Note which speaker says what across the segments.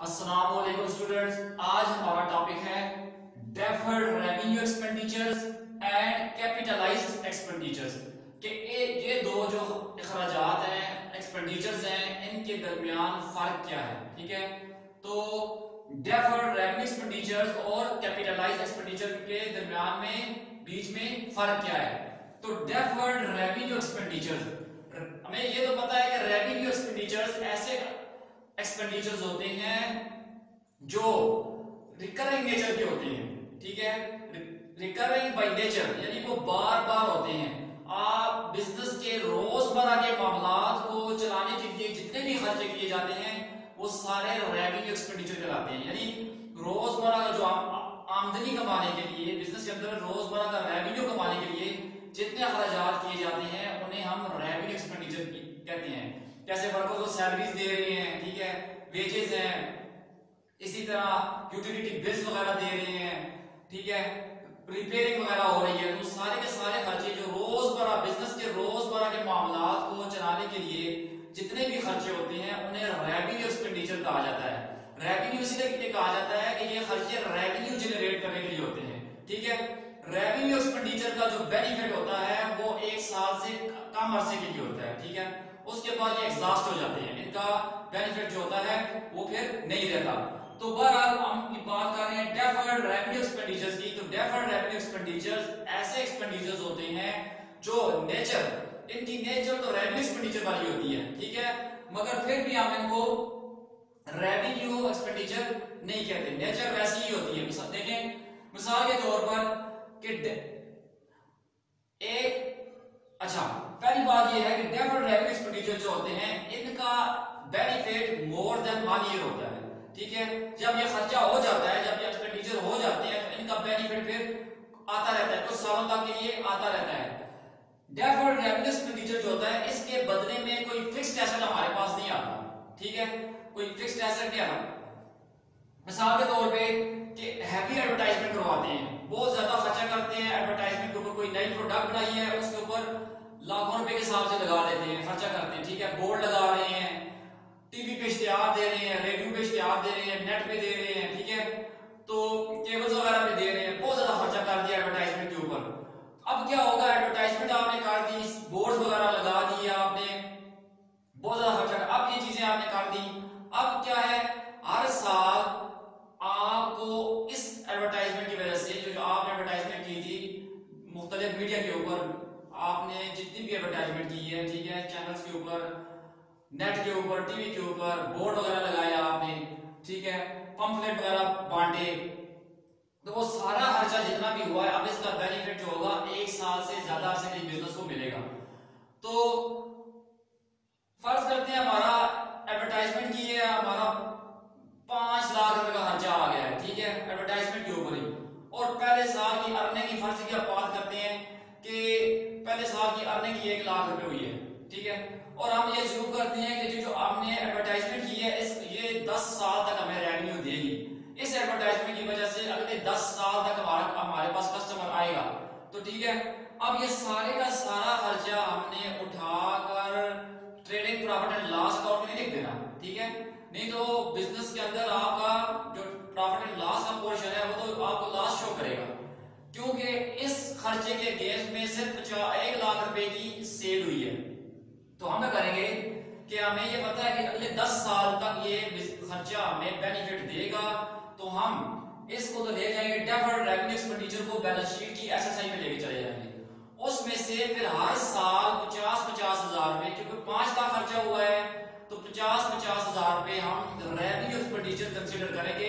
Speaker 1: السلام علیکم اسٹوڈنٹس، آج ہمارا ٹاپک ہے deferred revenue expenditures and capitalised expenditures کہ یہ دو جو اخراجات ہیں، ایکسپینڈیچرز ہیں، ان کے درمیان فرق کیا ہے. ٹھیک ہے، تو ڈیفرڈ ریونیو ایکسپینڈیچرز اور کیپیٹلائزڈ ایکسپینڈیچر کے درمیان میں بیچ میں فرق کیا ہے. تو ڈیفرڈ ریونیو ایکسپینڈیچرز، ہمیں یہ تو پتا ہے کہ ریونیو ایکسپینڈیچرز ایسے ایکسپینڈیچرز ہوتے ہیں جو ریکرنگ نیچر کے ہوتے ہیں. ٹھیک ہے، ریکرنگ بائی نیچر یعنی وہ بار بار ہوتے ہیں. آپ بزنس کے روزمرہ کے معاملات کو چلانے کے لیے جتنے بھی خرچے کیے جاتے ہیں وہ سارے ریونیو ایکسپینڈیچر کہلاتے ہیں. یعنی روزمرہ کا جو آمدنی کمانے کے لیے بزنس کے اندر روزمرہ کا ریونیو کمانے کے لیے جتنے اخراجات کیے جاتے ہیں انہیں ہم ریونیو ایکسپینڈیچر کہتے ہیں. جیسے ورکرز کو سیلریز دے رہے ہیں، ٹھیک ہے، ویجز ہیں، اسی طرح یوٹیلیٹی بلز وغیرہ دے رہے ہیں، ٹھیک ہے، ریپیئرنگ وغیرہ ہو رہی ہے. تو سارے کے سارے خرچے جو روزمرہ بزنس کے روزمرہ کے معاملات کو چلانے کے لیے جتنے بھی خرچے ہوتے ہیں انہیں ریونیو ایکسپینڈیچر کہا جاتا ہے. ریونیو اسی لیے کہا جاتا ہے کہ یہ خرچے ریونیو جنریٹ کرنے کے لیے ہوتے ہیں. ٹھیک ہے، ریونیو ایکسپینڈیچر کا جو بینیفٹ ہوتا ہے وہ ایک سال سے کم عرصے کے لیے ہوتا ہے. ٹھیک ہے، اس کے بعد یہ ایگزاسٹ ہو جاتے ہیں، ان کا بینیفٹ جو ہوتا ہے وہ پھر نہیں رہتا. تو بہرحال ہم بات کر رہے ہیں ڈیفرڈ ریونیو ایکسپینڈیچرز کی. تو ڈیفرڈ ریونیو ایکسپینڈیچرز ایسے ایکسپینڈیچرز ہوتے ہیں جو نیچر، ان کی نیچر تو ریونیو ایکسپینڈیچر والی ہوتی ہے. ٹھیک ہے، مگر پھر بھی ہم ان کو ریونیو ایکسپینڈیچر نہیں کہتے، نیچر ویسی ہی ہوتی ہے. مثال دیکھیں، مثال کے طور پر کہ ایک اچھا پہلی بات یہ ہے کہ ڈیفرڈ ریونیو ایکسپینڈیچر جو ہوتے ہیں ان کا بینیفٹ مور دین 1 ایئر ہوتا ہے. ٹھیک ہے، جب یہ خرچہ ہو جاتا ہے، جب یہ ایکسپینڈیچر ہو جاتے ہیں تو ان کا بینیفٹ پھر آتا رہتا ہے، کچھ سالوں تک کے لیے آتا رہتا ہے. ڈیفرڈ ریونیو ایکسپینڈیچر جو ہوتا ہے اس کے بدلے میں کوئی فکسڈ ایسٹ ہمارے پاس نہیں آتا. ٹھیک ہے، کوئی فکسڈ ایسٹ نہیں آتا. مثال کے طور پہ کہ ہیوی ایڈورٹائزمنٹ کرواتے ہیں، بہت زیادہ خرچہ کرتے ہیں ایڈورٹائزمنٹ کے اوپر. کوئی نئی پروڈکٹ بنائی ہے اس کے اوپر لاکھوں روپے کے حساب سے لگا دیتے ہیں، خرچہ کرتے ہیں. ٹھیک ہے، بورڈ لگا رہے ہیں، ٹی وی پہ اشتہار دے رہے ہیں، ریڈیو پہ اشتہار دے رہے ہیں، نیٹ پہ دے رہے ہیں. ٹھیک ہے، تو کیبلز وغیرہ پہ دے رہے ہیں، بہت زیادہ خرچہ کر دیا ایڈورٹائزمنٹ کے اوپر. اب کیا ہوگا، ایڈورٹائزمنٹ آپ نے کر دی، بورڈز وغیرہ لگا دی آپ نے، بہت زیادہ خرچہ کر، اب یہ چیزیں آپ نے کر دی. اب کیا ہے، ہر سال آپ کو اس ایڈورٹائزمنٹ کی وجہ سے جو آپ نے ایڈورٹائزمنٹ کی تھی مختلف میڈیا کے اوپر، آپ نے جتنی بھی ایڈورٹائزمنٹ کی ہے، ٹھیک ہے، چینلز کے اوپر، نیٹ کے اوپر، ٹی وی کے اوپر، بورڈ وغیرہ لگایا آپ نے، ٹھیک ہے، پمفلٹ وغیرہ بانٹے، تو وہ سارا خرچہ جتنا بھی ہوا ہے اب اس کا بینیفٹ جو ہوگا 1 سال سے زیادہ عرصے کے بزنس کو ملے گا. تو فرض کرتے ہیں ہمارا ایڈورٹائزمنٹ کی ہے، ہمارا 5 لاکھ روپے کا خرچہ آ گیا ہے. ٹھیک ہے، ایڈورٹائزمنٹ کے اوپر ہی، اور پہلے سال کی ارننگ کی فرض کی آپ بات کرتے ہیں کہ پہلے سال کی ارننگ 1 لاکھ روپے ہوئی ہے. ٹھیک ہے، اور ہم یہ ضرور کرتے ہیں کہ جو ہم نے ایڈورٹائزمنٹ کی ہے یہ 10 سال تک ہمیں ریونیو دے گی. اس ایڈورٹائزمنٹ کی وجہ سے اگلے 10 سال تک ہمارے پاس کسٹمر آئے گا. تو ٹھیک ہے، اب یہ سارے کا سارا خرچہ ہم نے اٹھا کر trading profit and loss account میں نہیں لکھ دینا. ٹھیک ہے، نہیں تو بزنس کے اندر آپ کا جو پروفٹ اینڈ لاس کا پورشن ہے وہ تو آپ کو لاس شو کرے گا، کیونکہ اس خرچے کے اگینسٹ میں صرف 1 لاکھ روپے کی سیل ہوئی ہے. تو ہم کیا کریں گے کہ ہمیں یہ پتا ہے کہ اگلے 10 سال تک یہ خرچہ ہمیں بینیفٹ دے گا، تو ہم اس کو تو لے جائیں گے ڈیفرڈ ریونیو ایکسپینڈیچر کو بیلنس شیٹ کی ایس ایس آئی میں لے کے چلے جائیں گے. اس میں سے پھر ہر سال 50 ہزار روپے، کیونکہ 5 لاکھ خرچہ ہوا ہے تو 50 ہزار روپے ہم ریونیو ایکسپینڈیچر کنسیڈر کریں گے،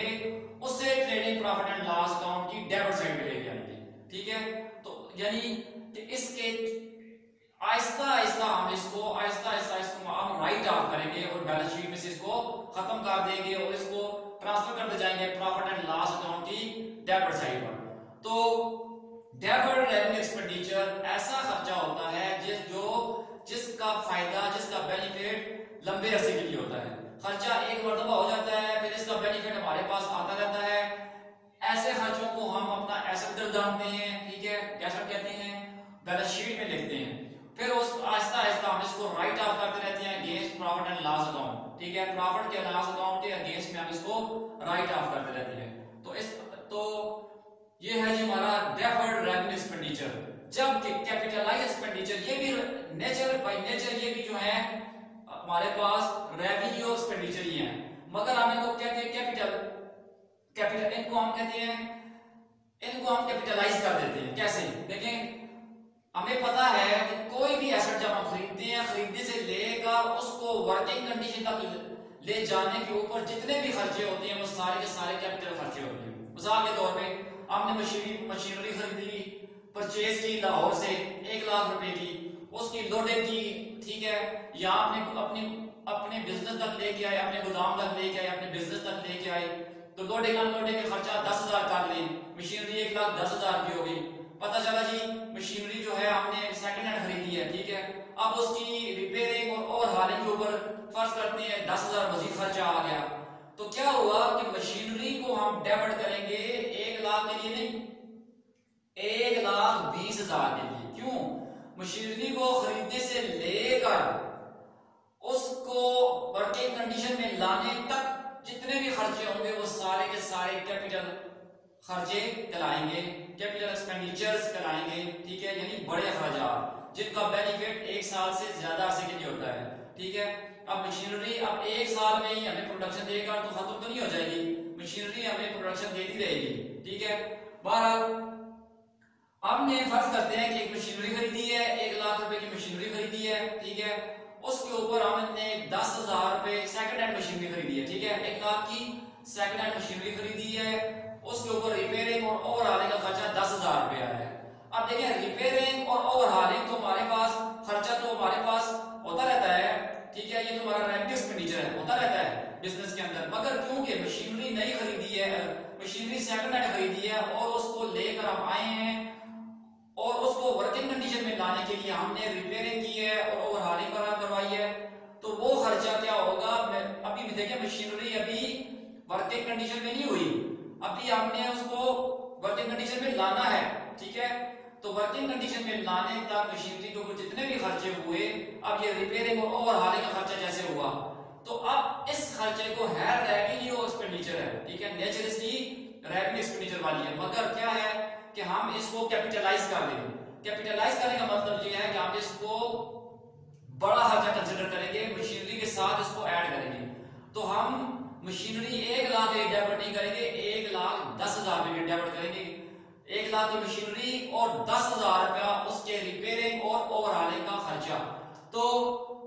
Speaker 1: اس سے trading profit and loss account کی ڈیبٹ سائڈ پہ لے کے آئیں گے. ٹھیک ہے، تو یعنی کہ اس کے آہستہ آہستہ اس کو ہم رائٹ آف کریں گے اور بیلنس شیٹ میں سے اس کو ختم کر دیں گے اور اس کو ٹرانسفر کرتے جائیں گے پروفٹ اینڈ لاس اکاؤنٹ کی ڈیبٹ سائڈ پر. تو ڈیفرڈ ریونیو ایکسپینڈیچر ایسا خرچہ ہوتا ہے جس کا فائدہ، جس کا بینیفٹ لمبے عرصے کے لیے ہوتا ہے. خرچہ ایک مرتبہ ہو جاتا ہے، پھر اس کا بینیفٹ ہمارے پاس آتا رہتا ہے. ایسے خرچوں کو ہم اپنا ایسٹ گردانتے ہیں. ٹھیک ہے، ایسٹ کہتے ہیں، بیلنس شیٹ میں لکھتے ہیں. پھر اس آہستہ آہستہ ہم اس کو رائٹ آف کرتے رہتے ہیں against profit and loss account, ठीक है, प्रॉफिट के लॉस अकाउंट के अगेंस्ट में हम इसको राइट ऑफ करते रहते हैं। तो ये है जी हमारा डेफर्ड रेवेन्यू एक्सपेंडिचर। जबकि कैपिटलाइज एक्सपेंडिचर ये भी नेचर बाय नेचर ये भी जो है हमारे पास रेवेन्यू एक्सपेंडिचर ही है, मगर हम इनको कहते हैं कैपिटल इनको हम कहते हैं, इनको हम कैपिटलाइज कर देते हैं। कैसे देखें, हमें पता है कि कोई भी एसेट जब हम खरीदते हैं, खरीदने से लेकर उसको वर्किंग कंडीशन तक ले जाने के ऊपर जितने भी खर्चे होते हैं वो सारे के सारे कैपिटल खर्चे होते हैं। मिसाल के तौर पे आपने मशीनरी खरीदी, परचेज की लाहौर से 1 लाख रुपए की, उसकी लोडिंग की, ठीक है, या आपने अपने बिजनेस तक लेके आए, अपने गोदाम तक लेके आए, अपने बिजनेस तक लेके आए, तो लोडिंग अनलोडिंग का खर्चा 10,000 कर ली, मशीनरी 1,10,000 की होगी। पता चला जी मशीनरी जो है हमने सेकंड हैंड खरीदी है, ठीक है, अब उसकी रिपेयरिंग और ओवरहॉलिंग के ऊपर फर्ज करते हैं 10,000 मजीद खर्चा आ गया। तो क्या हुआ कि मशीनरी को हम डेबिट करेंगे 1 लाख के लिए नहीं, 1,20,000 के लिए। क्यों? मशीनरी को खरीदने से लेकर उसको वर्किंग कंडीशन में लाने तक जितने भी खर्चे होंगे वो सारे के सारे कैपिटल खर्चे कहलाएंगे, कैपिटल एक्सपेंडिचर्स कहलाएंगे, ठीक है, यानी बड़े खर्चात जिनका बेनिफिट 1 साल से ज्यादा अरसे के लिए होता है, ठीक है। अब मशीनरी अब 1 साल में ही हमें प्रोडक्शन देगा तो खत्म तो नहीं हो जाएगी, मशीनरी हमें प्रोडक्शन देती रहेगी, ठीक है। बहरहाल हमने फर्ज करते हैं कि एक मशीनरी खरीदी है, 1 लाख रुपए की मशीनरी खरीदी है, ठीक है, उसके ऊपर हमने 10,000 रुपए सेकंड हैंड मशीनरी खरीदी है, ठीक है, 1 लाख की सेकंड हैंड मशीनरी खरीदी है, उसके ऊपर रिपेयरिंग और ओवरहॉलिंग का खर्चा 10,000 रुपए आया है। अब देखिए रिपेयरिंग और ओवरहॉलिंग तो हमारे पास खर्चा तो हमारे पास होता रहता है, ठीक है, ये तो हमारा रेवेन्यू एक्सपेंडिचर है, होता रहता है बिजनेस के अंदर। मगर क्योंकि मशीनरी नई खरीदी है, मशीनरी सेकंड हैंड खरीदी है और उसको लेकर हम आए हैं और उसको वर्किंग कंडीशन में लाने के लिए हमने रिपेयरिंग की है और ओवरहॉलिंग करवाई है, तो वो खर्चा क्या होगा, अभी देखिए मशीनरी अभी वर्किंग कंडीशन में नहीं हुई, अभी हमने उसको वर्किंग कंडीशन में लाना है, ठीक है, तो वर्किंग कंडीशन में लाने तक मशीनरी के ऊपर जितने भी खर्चे हुए, अब ये रिपेयरिंग और ओवरहॉलिंग का खर्चा जैसे हुआ, तो अब इस खर्चे को है रेवेन्यू एक्सपेंडिचर है, ठीक है, नेचर इसकी रेवेन्यू एक्सपेंडिचर वाली है, मगर क्या है कि हम इसको कैपिटलाइज कर देंगे। कैपिटलाइज करने का मतलब ये है कि हम इसको बड़ा खर्चा कंसीडर करेंगे, मशीनरी के साथ इसको ऐड करेंगे, तो हम मशीनरी 1 लाख के डेबिट नहीं करेंगे, 1,10,000 के डेबिट करेंगे। 1 लाख की मशीनरी और 10,000 रुपया उसके रिपेयरिंग और ओवरहॉलिंग का खर्चा। तो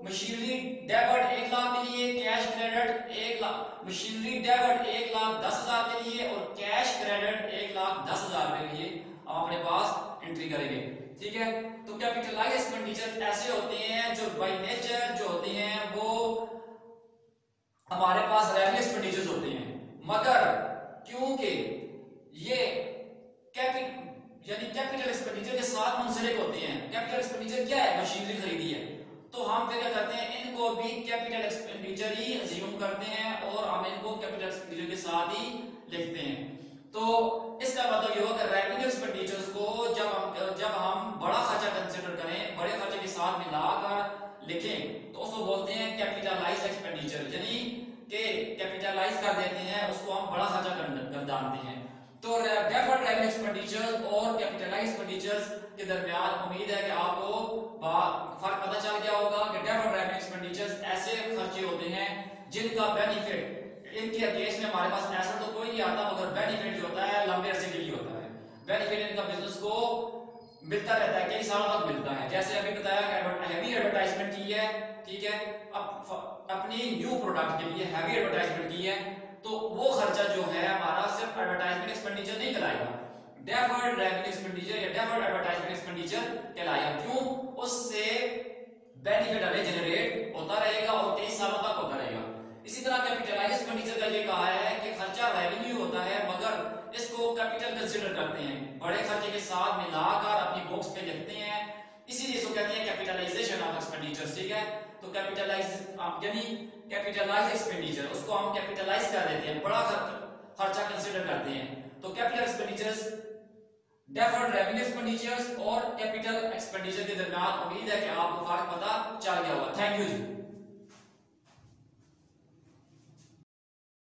Speaker 1: मशीनरी डेबिट 1 लाख के लिए, cash credit 1 lakh, machinery debit 1,10,000 के लिए और कैश क्रेडिट 1,10,000 के लिए हम अपने पास एंट्री करेंगे, ठीक है। तो कैपिटलाइज एक्सपेंडिचर ऐसे होते हैं जो बाय नेचर जो होते हैं वो हमारे पास रेवेन्यू एक्सपेंडिचर्स होते हैं, मगर क्योंकि ये कैपिटल एक्सपेंडिचर के साथ मुंसलिक होते हैं। कैपिटल एक्सपेंडिचर क्या है? मशीनरी खरीदी है, तो हम क्या करते हैं, इनको भी कैपिटल एक्सपेंडिचर ही अज्यूम करते हैं और हम इनको कैपिटल एक्सपेंडिचर के साथ ही लिखते हैं। तो इसका मतलब ये होगा कि रेवेन्यू एक्सपेंडिचर्स को जब हम बड़ा खर्चा कंसीडर करें, बड़े खर्चे के साथ मिलाकर लिखें, तो उसको बोलते हैं कैपिटलाइज एक्सपेंडिचर, यानी कि कैपिटलाइज कर देते हैं, उसको हम बड़ा खर्चा जानते हैं। तो डेफर्ड रेवेन्यू एक्सपेंडिचर्स और कैपिटलाइज एक्सपेंडिचर्स के दरमियान उम्मीद है कि आपको फर्क पता चल गया होगा कि डेफर्ड रेवेन्यू एक्सपेंडिचर्स ऐसे खर्चे होते हैं जिनका बेनिफिट, इनके अगेंस्ट में हमारे पास ऐसा तो कोई नहीं आता, मगर बेनिफिट जो होता है लंबे अरसे के लिए होता है, बेनिफिट इनका बिजनेस को मिलता रहता है, कई सालों तक मिलता है। जैसे अभी बताया कि हैवी एडवर्टाइजमेंट की है, ठीक है, अपनी न्यू प्रोडक्ट के लिए हैवी एडवर्टाइजमेंट की है, तो वो खर्चा जो है हमारा सिर्फ एडवर्टाइजमेंट एक्सपेंडिचर नहीं कहलाएगा, डेफर्ड रेवेन्यू एक्सपेंडिचर या डेफर्ड एडवर्टाइजमेंट एक्सपेंडिचर कहलाएगा। क्यों? उससे बेनिफिट हमें जनरेट होता रहेगा और कई सालों तक होता रहेगा। इसी तरह कैपिटलाइज एक्सपेंडिचर का ये कहा है कि खर्चा रेवेन्यू होता है मगर इसको कैपिटल कंसीडर करते हैं, बड़े खर्चे के साथ मिलाकर अपनी बुक्स पे लिखते हैं, इसीलिए इसको कहते हैं कैपिटलाइजेशन ऑफ एक्सपेंडिचर, ठीक है। तो कैपिटलाइज यानी कैपिटलाइज एक्सपेंडिचर, उसको हम कैपिटलाइज कर देते हैं, बड़ा खर्चा कंसीडर करते हैं। तो capital expenditures, deferred revenue expenditures और कैपिटल एक्सपेंडिचर के दरमियान उम्मीद है कि आपको फर्क पता चल गया होगा। Thank you ji.